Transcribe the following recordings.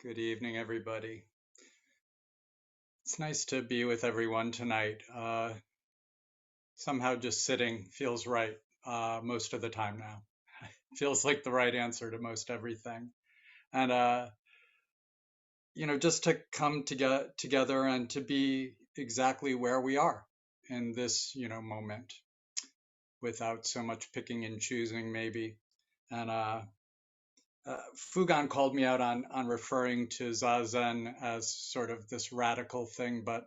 Good evening, everybody. It's nice to be with everyone tonight. Somehow just sitting feels right most of the time now. Feels like the right answer to most everything. And, just to come together and to be exactly where we are in this, moment without so much picking and choosing, maybe. And Fugan called me out on referring to Zazen as sort of this radical thing, but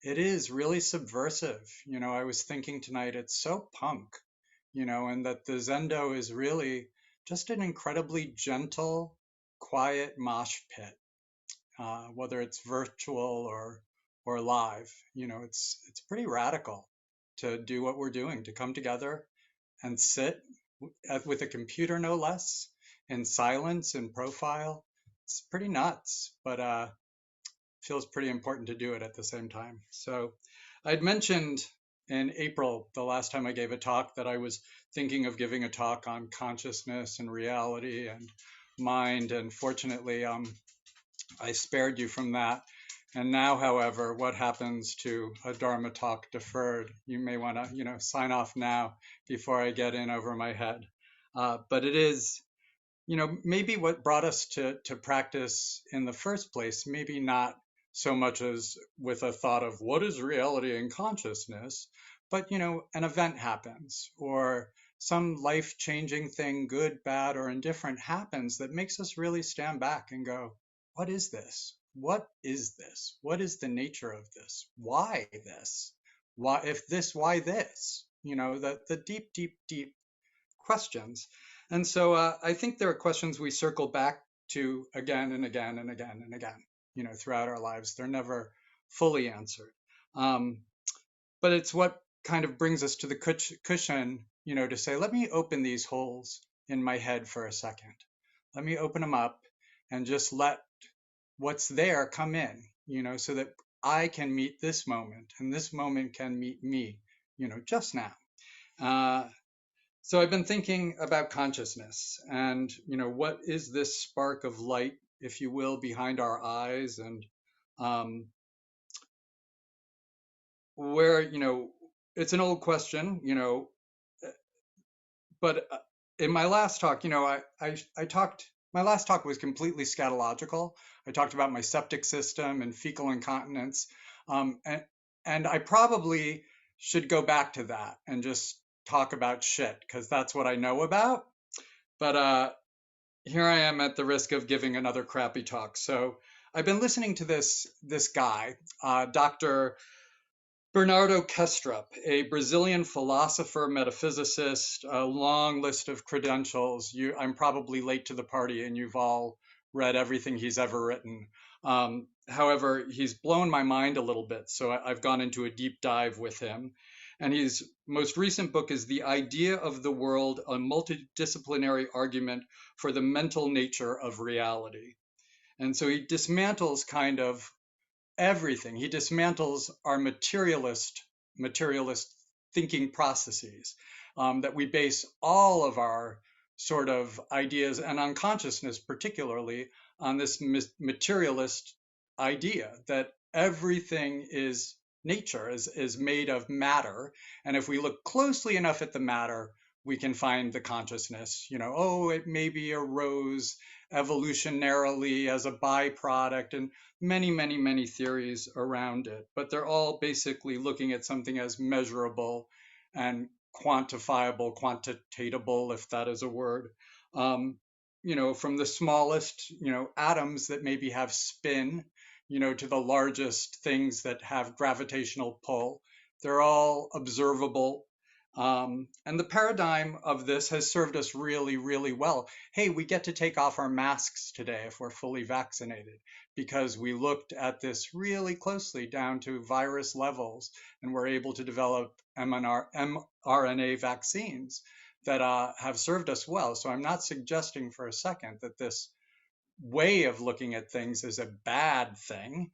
it is really subversive. I was thinking tonight it's so punk, and that the Zendo is really just an incredibly gentle, quiet mosh pit, whether it's virtual or live. It's pretty radical to do what we're doing, to come together and sit with a computer, no less, in silence and profile. It's pretty nuts, but feels pretty important to do it at the same time. So I'd mentioned in April, the last time I gave a talk, that I was thinking of giving a talk on consciousness and reality and mind. And fortunately, I spared you from that. And now, however, what happens to a Dharma talk deferred? You may want to, sign off now before I get in over my head. But it is, maybe what brought us to practice in the first place, maybe not so much as with a thought of what is reality and consciousness, but, an event happens or some life-changing thing, good, bad, or indifferent happens that makes us really stand back and go, what is this? What is this? What is the nature of this? Why this? Why, if this, why this? The deep, deep, deep questions. And so I think there are questions we circle back to again and again and again and again, throughout our lives. They're never fully answered. Um, but it's what kind of brings us to the cushion, to say, let me open these holes in my head for a second. Let me open them up and just let what's there come in, so that I can meet this moment and this moment can meet me, just now. So I've been thinking about consciousness and, what is this spark of light, if you will, behind our eyes, and um, where, it's an old question, but in my last talk, I talked, my last talk was completely scatological. I talked about my septic system and fecal incontinence. Um, and, and I probably should go back to that and just talk about shit because that's what I know about. But here I am at the risk of giving another crappy talk. So I've been listening to this guy, Dr. Bernardo Kestrup, a Brazilian philosopher, metaphysicist, a long list of credentials. I'm probably late to the party, and you've all read everything he's ever written. However, he's blown my mind a little bit, so I've gone into a deep dive with him. And his most recent book is The Idea of the World, a multidisciplinary argument for the mental nature of reality. And so he dismantles kind of everything. He dismantles our materialist thinking processes, that we base all of our sort of ideas and unconsciousness, particularly, on this materialist idea that everything is nature, is made of matter. And if we look closely enough at the matter, we can find the consciousness. Oh, it maybe arose evolutionarily as a byproduct, and many, many, many theories around it, but they're all basically looking at something as measurable and quantifiable, quantitatable, if that is a word. Um, from the smallest, atoms that maybe have spin, to the largest things that have gravitational pull. They're all observable. And the paradigm of this has served us really, really well. Hey, we get to take off our masks today if we're fully vaccinated because we looked at this really closely down to virus levels and we're able to develop mRNA vaccines that have served us well. So I'm not suggesting for a second that this way of looking at things is a bad thing.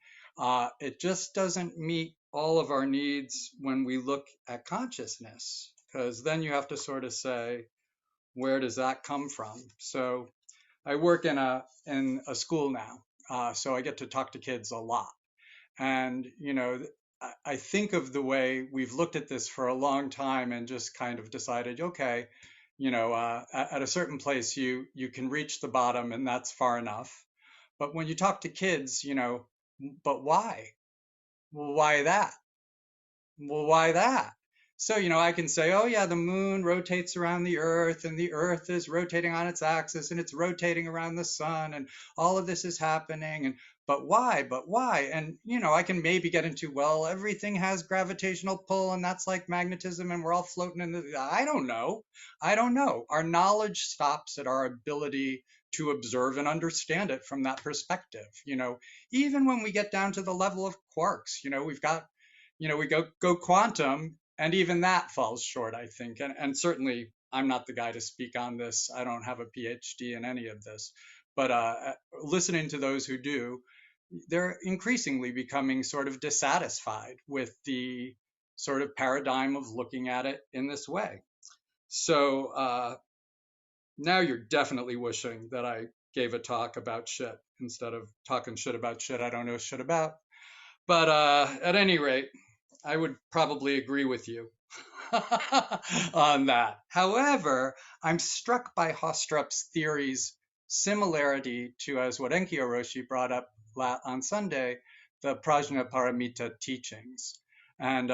It just doesn't meet all of our needs when we look at consciousness, because then you have to sort of say, where does that come from? So I work in a school now, so I get to talk to kids a lot. And, I think of the way we've looked at this for a long time and just kind of decided, okay, at a certain place, you can reach the bottom and that's far enough. But when you talk to kids, but why? Well, why that? Well, why that? So, I can say, oh, yeah, the moon rotates around the earth and the earth is rotating on its axis and it's rotating around the sun and all of this is happening. And, but why? But why? And, I can maybe get into, well, everything has gravitational pull and that's like magnetism and we're all floating in the, I don't know. I don't know. Our knowledge stops at our ability to observe and understand it from that perspective. Even when we get down to the level of quarks, we've got we go quantum, and even that falls short, I think. And certainly, I'm not the guy to speak on this. I don't have a PhD in any of this. But listening to those who do, they're increasingly becoming sort of dissatisfied with the sort of paradigm of looking at it in this way. So now you're definitely wishing that I gave a talk about shit instead of talking shit about shit I don't know shit about. But at any rate, I would probably agree with you on that. However, I'm struck by Hostrup's theory's similarity to, as what Enki Oroshi brought up on Sunday, the Prajnaparamita teachings. And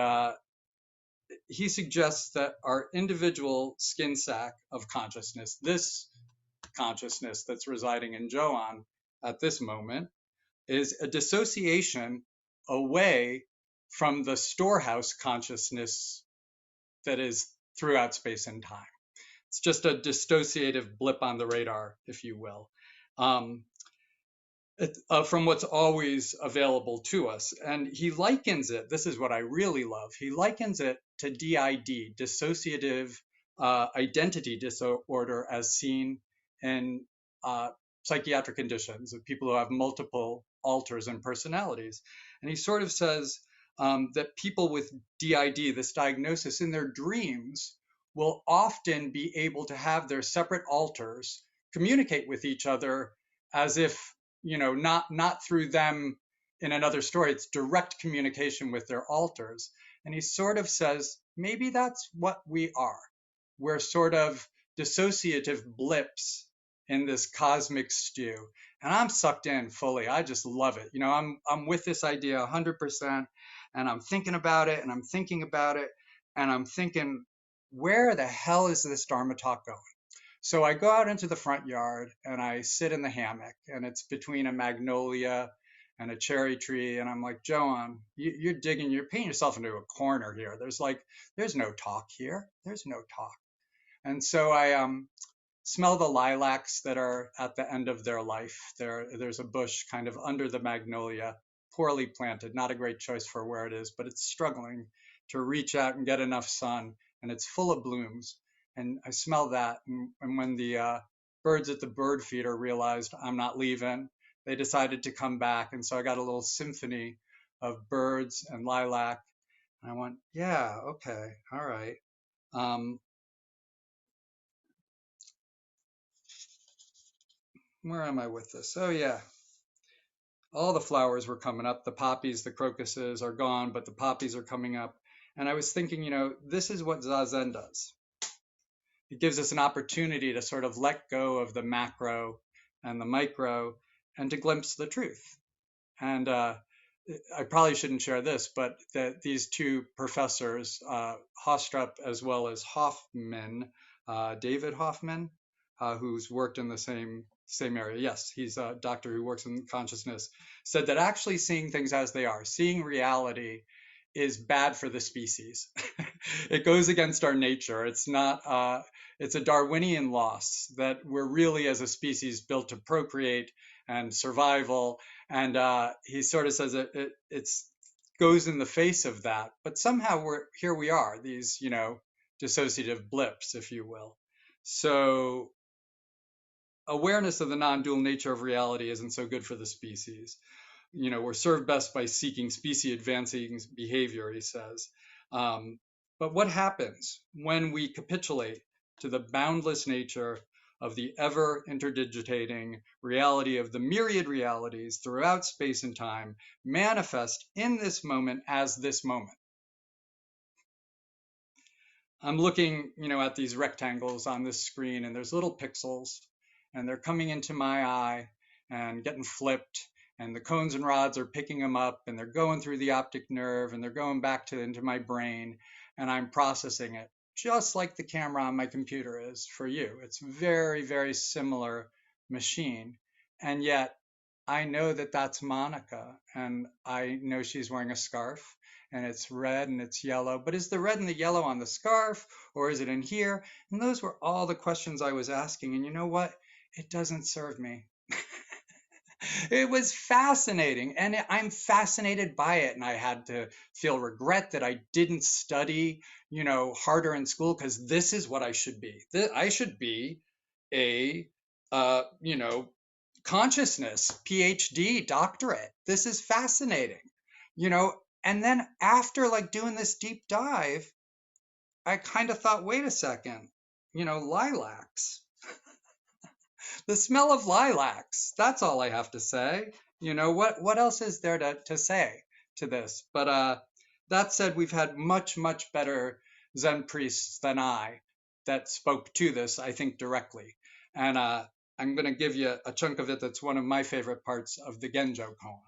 he suggests that our individual skin sac of consciousness, this consciousness that's residing in JoAn at this moment, is a dissociation away from the storehouse consciousness that is throughout space and time. It's just a dissociative blip on the radar, if you will, from what's always available to us. And he likens it, this is what I really love, he likens it to DID, dissociative identity disorder, as seen in psychiatric conditions of people who have multiple alters and personalities. And he sort of says that people with DID, this diagnosis, in their dreams will often be able to have their separate alters communicate with each other as if, not through them in another story. It's direct communication with their alters. And he sort of says, maybe that's what we are. We're sort of dissociative blips in this cosmic stew. And I'm sucked in fully. I just love it. I'm with this idea 100%, and I'm thinking about it, and I'm thinking about it, and I'm thinking, where the hell is this Dharma talk going? So I go out into the front yard and I sit in the hammock, and it's between a magnolia and a cherry tree. And I'm like, JoAn, you're painting yourself into a corner here. There's no talk here. There's no talk. And so I smell the lilacs that are at the end of their life. There's a bush kind of under the magnolia, poorly planted, not a great choice for where it is, but it's struggling to reach out and get enough sun, and it's full of blooms. And I smell that. And when the birds at the bird feeder realized I'm not leaving, they decided to come back. And so I got a little symphony of birds and lilac. And I went, yeah, okay, all right. Where am I with this? Oh, yeah. All the flowers were coming up. The poppies, the crocuses are gone, but the poppies are coming up. And I was thinking, this is what Zazen does. It gives us an opportunity to sort of let go of the macro and the micro and to glimpse the truth. And I probably shouldn't share this, but these two professors, Hostrup as well as Hoffman, David Hoffman, who's worked in the same area. Yes, he's a doctor who works in consciousness, said that actually seeing things as they are, seeing reality, is bad for the species. It goes against our nature. It's not. It's a Darwinian loss that we're really, as a species, built to procreate and survival. And he sort of says it goes in the face of that. But somehow here we are, these dissociative blips, if you will. So awareness of the non-dual nature of reality isn't so good for the species. We're served best by seeking species advancing behavior, he says. But what happens when we capitulate to the boundless nature of the ever interdigitating reality of the myriad realities throughout space and time manifest in this moment as this moment. I'm looking, at these rectangles on this screen, and there's little pixels, and they're coming into my eye and getting flipped, and the cones and rods are picking them up, and they're going through the optic nerve, and they're going back into my brain, and I'm processing it, just like the camera on my computer is for you. It's very, very similar machine, and yet I know that that's Monica, and I know she's wearing a scarf, and it's red and it's yellow. But is the red and the yellow on the scarf, or is it in here? And those were all the questions I was asking. And you know what? It doesn't serve me. It was fascinating, and I'm fascinated by it. And I had to feel regret that I didn't study, harder in school, because this is what I should be. I should be a, consciousness PhD doctorate. This is fascinating, you know. And then after like doing this deep dive, I kind of thought, wait a second, lilacs, the smell of lilacs. That's all I have to say. What else is there to say to this? But that said, we've had much, much better Zen priests than I that spoke to this, I think, directly. And I'm going to give you a chunk of it that's one of my favorite parts of the Genjo koan.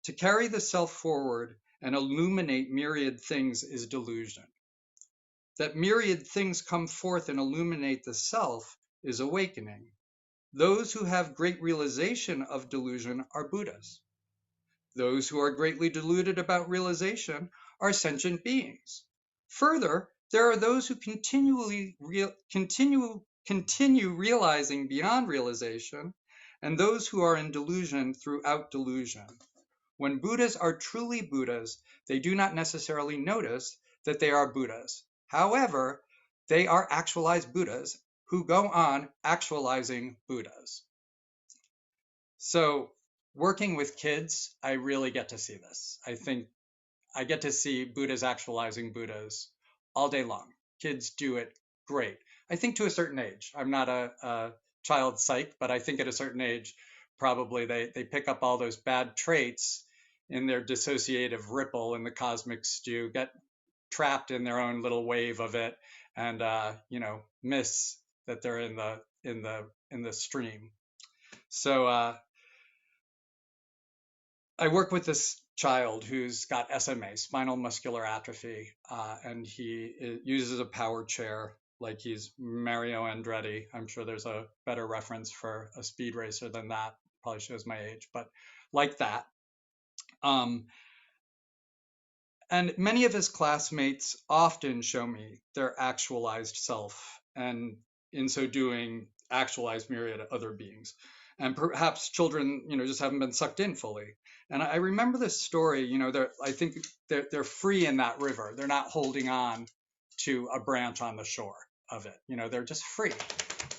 To carry the self forward and illuminate myriad things is delusion. That myriad things come forth and illuminate the self is awakening. Those who have great realization of delusion are Buddhas. Those who are greatly deluded about realization are sentient beings. Further, there are those who continue realizing beyond realization, and those who are in delusion throughout delusion. When Buddhas are truly Buddhas, they do not necessarily notice that they are Buddhas. However, they are actualized Buddhas who go on actualizing Buddhas. So working with kids, I really get to see this. I think I get to see Buddhas actualizing Buddhas all day long. Kids do it great. I think to a certain age. I'm not a child psych, but I think at a certain age, probably they pick up all those bad traits in their dissociative ripple in the cosmic stew, get trapped in their own little wave of it, and miss that they're in the stream. So I work with this child who's got SMA, spinal muscular atrophy, and he uses a power chair like he's Mario Andretti. I'm sure there's a better reference for a speed racer than that. Probably shows my age, but like that. And many of his classmates often show me their actualized self, and in so doing, actualize myriad other beings. And perhaps children, just haven't been sucked in fully. And I remember this story, I think they're free in that river. They're not holding on to a branch on the shore of it. They're just free.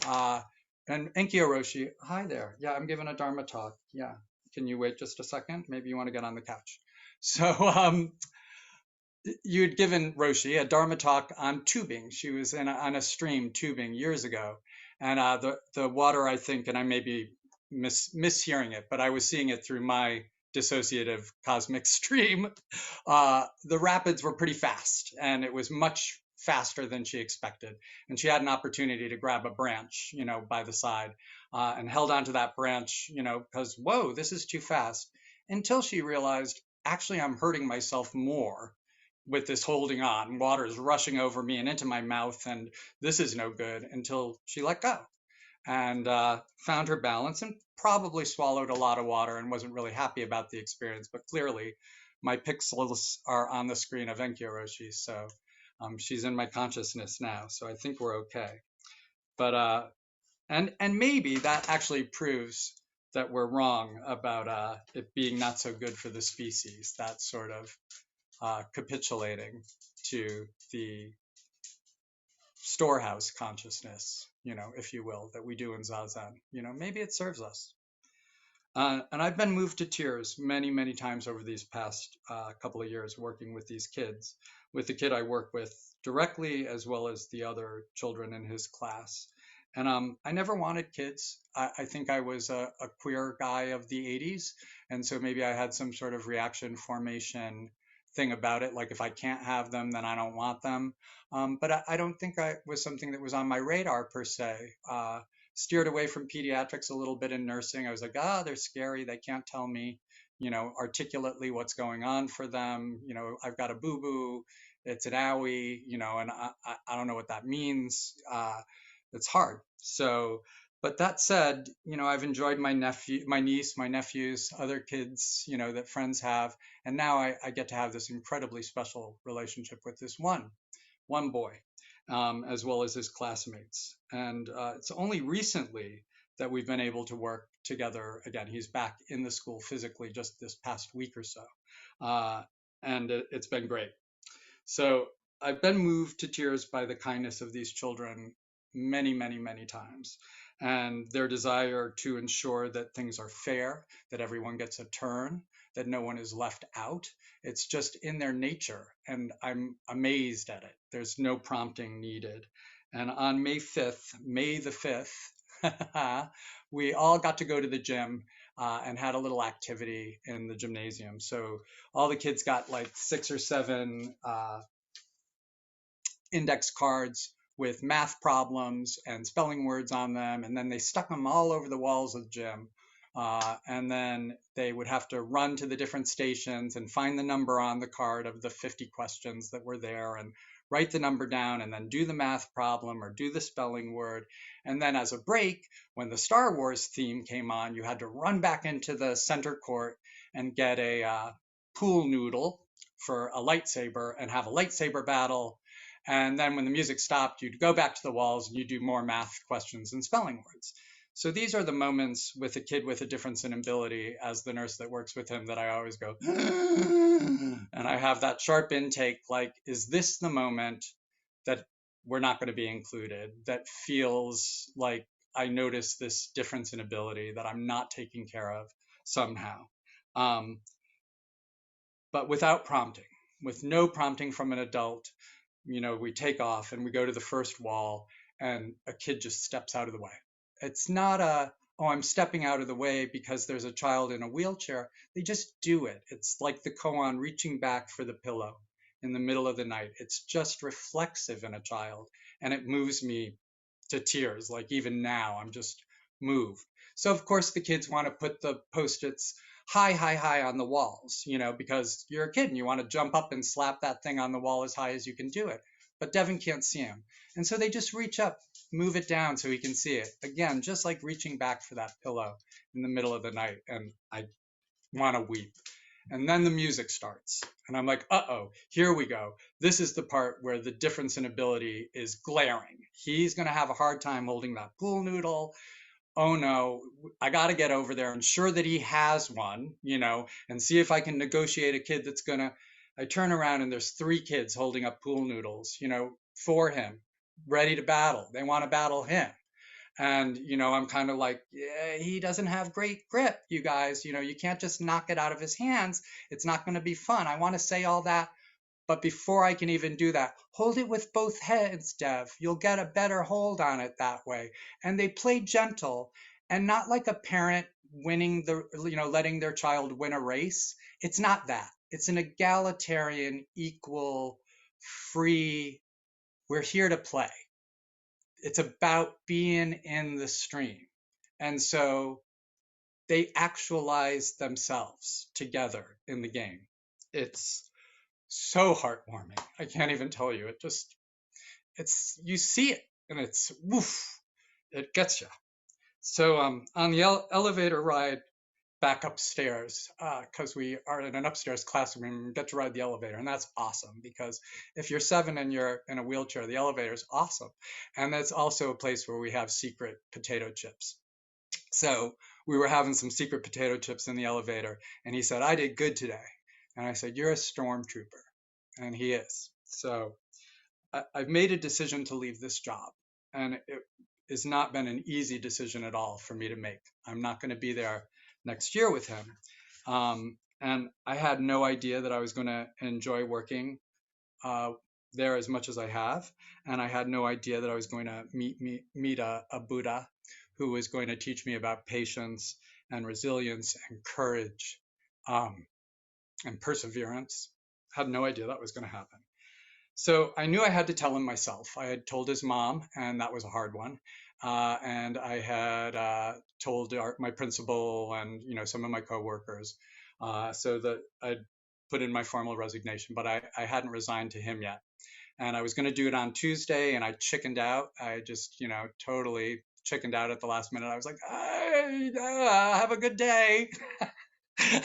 And Enki Oroshi, hi there. Yeah, I'm giving a Dharma talk. Yeah. Can you wait just a second? Maybe you want to get on the couch. So, you had given Roshi a Dharma talk on tubing. She was on a stream tubing years ago. And the water, I think, and I may be mishearing it, but I was seeing it through my dissociative cosmic stream. The rapids were pretty fast, and it was much faster than she expected. And she had an opportunity to grab a branch, by the side, and held onto that branch, because, whoa, this is too fast, until she realized, actually, I'm hurting myself more with this holding on. Water is rushing over me and into my mouth, and this is no good, until she let go and found her balance and probably swallowed a lot of water and wasn't really happy about the experience. But clearly, my pixels are on the screen of Enki Oroshi, so she's in my consciousness now, so I think we're okay. But and maybe that actually proves that we're wrong about it being not so good for the species, that sort of capitulating to the storehouse consciousness, if you will, that we do in Zazen. Maybe it serves us. And I've been moved to tears many, many times over these past couple of years working with these kids, with the kid I work with directly, as well as the other children in his class. And I never wanted kids. I think I was a queer guy of the 80s. And so maybe I had some sort of reaction formation thing about it. Like if I can't have them, then I don't want them. But I don't think I was something that was on my radar per se. Steered away from pediatrics a little bit in nursing. I was like, ah, they're scary. They can't tell me, articulately what's going on for them. I've got a boo boo. It's an owie, and I don't know what that means. It's hard. So, but that said, I've enjoyed my niece, my nephews, other kids, that friends have, and now I get to have this incredibly special relationship with this one boy, as well as his classmates. And it's only recently that we've been able to work together again. He's back in the school physically just this past week or so, uh, and it's been great. So I've been moved to tears by the kindness of these children many, many, many times, and their desire to ensure that things are fair, that everyone gets a turn, that no one is left out. It's just in their nature, and I'm amazed at it. There's no prompting needed. And on May the 5th, we all got to go to the gym and had a little activity in the gymnasium. So all the kids got like 6 or 7 index cards with math problems and spelling words on them, and then they stuck them all over the walls of the gym. And then they would have to run to the different stations and find the number on the card of the 50 questions that were there and write the number down and then do the math problem or do the spelling word. And then as a break, when the Star Wars theme came on, you had to run back into the center court and get a pool noodle for a lightsaber and have a lightsaber battle. And then when the music stopped, you'd go back to the walls and you do more math questions and spelling words. So these are the moments with a kid with a difference in ability, as the nurse that works with him, that I always go, and I have that sharp intake like, is this the moment that we're not going to be included? That feels like I notice this difference in ability that I'm not taking care of somehow. Um, but without prompting, with no prompting from an adult, we take off and we go to the first wall and a kid just steps out of the way. It's not oh, I'm stepping out of the way because there's a child in a wheelchair. They just do it. It's like the koan reaching back for the pillow in the middle of the night. It's just reflexive in a child and it moves me to tears. Like even now, I'm just moved. So of course the kids want to put the post-its high, high, high on the walls, because you're a kid and you want to jump up and slap that thing on the wall as high as you can do it. But Devin can't see him. And so they just reach up, move it down so he can see it. Again, just like reaching back for that pillow in the middle of the night. And I want to weep. And then the music starts. And I'm like, uh-oh, here we go. This is the part where the difference in ability is glaring. He's going to have a hard time holding that pool noodle. Oh no, I got to get over there, ensure that he has one, and see if I can negotiate a kid that's going to. I turn around and there's 3 kids holding up pool noodles, for him, ready to battle. They want to battle him. And, I'm kind of like, yeah, he doesn't have great grip, you guys. You can't just knock it out of his hands. It's not going to be fun. I want to say all that. But before I can even do that, hold it with both hands, Dev. You'll get a better hold on it that way. And they play gentle and not like a parent winning letting their child win a race. It's not that. It's an egalitarian, equal, free, we're here to play. It's about being in the stream. And so they actualize themselves together in the game. It's so heartwarming. I can't even tell you. You see it and it's woof, it gets you. So on the elevator ride back upstairs, because we are in an upstairs classroom, we get to ride the elevator, and that's awesome because if you're 7 and you're in a wheelchair, the elevator is awesome. And that's also a place where we have secret potato chips. So we were having some secret potato chips in the elevator, and he said, I did good today. And I said, you're a stormtrooper. And he is. So I've made a decision to leave this job, and it has not been an easy decision at all for me to make. I'm not going to be there next year with him. And I had no idea that I was going to enjoy working there as much as I have, and I had no idea that I was going to meet a Buddha who was going to teach me about patience and resilience and courage, um, and perseverance. Had no idea that was going to happen. So I knew I had to tell him myself. I had told his mom, and that was a hard one. And I had told my principal and some of my coworkers, so that I'd put in my formal resignation, but I hadn't resigned to him yet. And I was going to do it on Tuesday, and I chickened out. I just totally chickened out at the last minute. I was like, have a good day,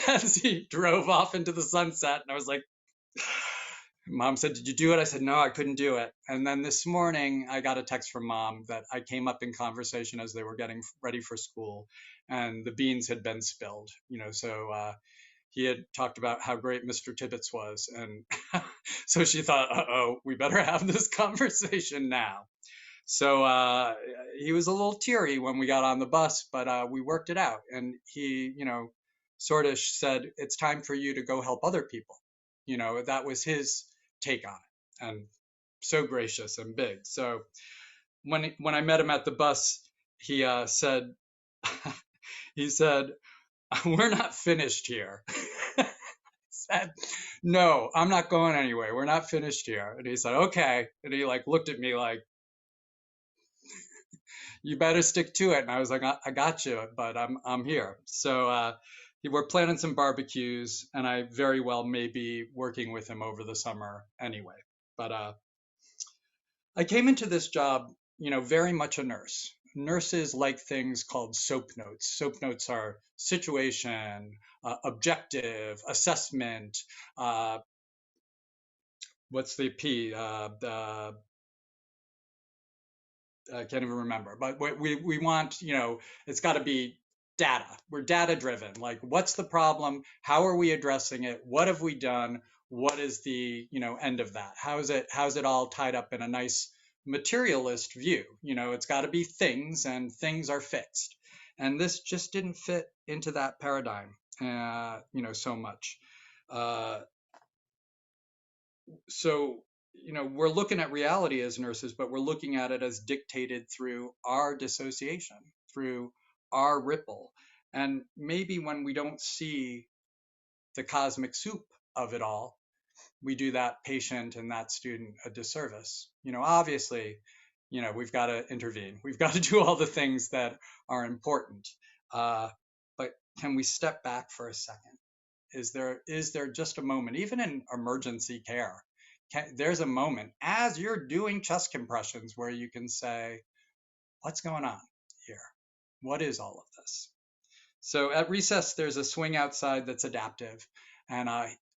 as he drove off into the sunset, and I was like, Mom said, "Did you do it?" I said, "No, I couldn't do it." And then this morning, I got a text from Mom that I came up in conversation as they were getting ready for school, and the beans had been spilled. So he had talked about how great Mr. Tibbetts was, and so she thought, "Uh-oh, we better have this conversation now." So he was a little teary when we got on the bus, but we worked it out, and he, sort of said, "It's time for you to go help other people." That was his take on it, and so gracious and big. So when I met him at the bus, he said, he said, "We're not finished here." I said, "No, I'm not going anywhere. We're not finished here." And he said, "Okay." And he like looked at me like, "You better stick to it." And I was like, I got you, but I'm here." So we're planning some barbecues, and I very well may be working with him over the summer anyway. But I came into this job, very much a nurse. Nurses like things called SOAP notes. SOAP notes are situation, objective, assessment. Uh, what's the P? I can't even remember. But we want, it's got to be data. We're data driven. Like, what's the problem? How are we addressing it? What have we done? What is the, end of that? How's it all tied up in a nice materialist view? It's got to be things, and things are fixed. And this just didn't fit into that paradigm, so much. Uh, so we're looking at reality as nurses, but we're looking at it as dictated through our dissociation, through our ripple. And maybe when we don't see the cosmic soup of it all, we do that patient and that student a disservice. Obviously, we've got to intervene, we've got to do all the things that are important, but can we step back for a second? Is there just a moment, even in emergency care, there's a moment as you're doing chest compressions where you can say, what's going on here? What is all of this? So at recess, there's a swing outside that's adaptive. And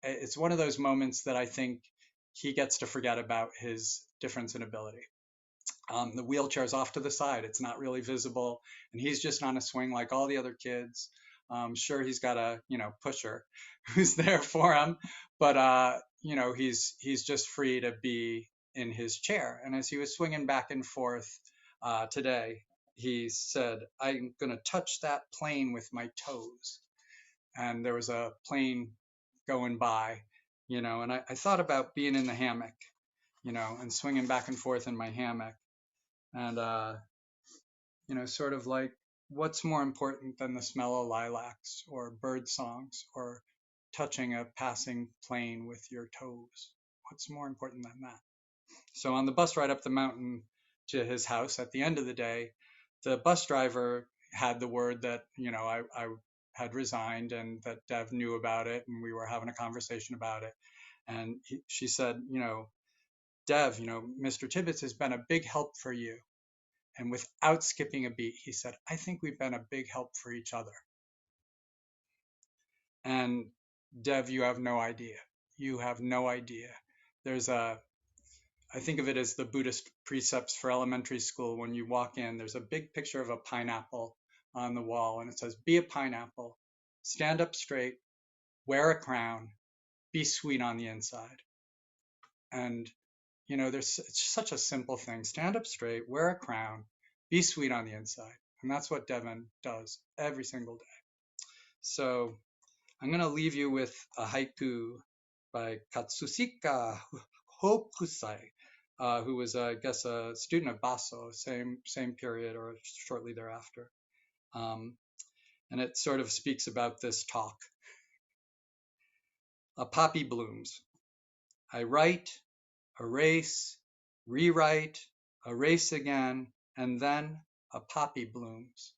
it's one of those moments that I think he gets to forget about his difference in ability. The wheelchair's off to the side. It's not really visible. And he's just on a swing like all the other kids. Sure, he's got a, pusher who's there for him, but, he's just free to be in his chair. And as he was swinging back and forth today, he said, "I'm going to touch that plane with my toes." And there was a plane going by, and I thought about being in the hammock, and swinging back and forth in my hammock. And, sort of like, what's more important than the smell of lilacs or bird songs or touching a passing plane with your toes? What's more important than that? So on the bus ride up the mountain to his house at the end of the day, the bus driver had the word that, I had resigned, and that Dev knew about it, and we were having a conversation about it. And she said, "Dev, Mr. Tibbetts has been a big help for you." And without skipping a beat, he said, "I think we've been a big help for each other." And Dev, you have no idea. You have no idea. I think of it as the Buddhist precepts for elementary school. When you walk in, there's a big picture of a pineapple on the wall, and it says, "Be a pineapple, stand up straight, wear a crown, be sweet on the inside." And, it's such a simple thing. Stand up straight, wear a crown, be sweet on the inside. And that's what Devin does every single day. So I'm going to leave you with a haiku by Katsushika Hokusai, who was, I guess, a student of Baso, same period or shortly thereafter. Um, and it sort of speaks about this talk. A poppy blooms. I write, erase, rewrite, erase again, and then a poppy blooms.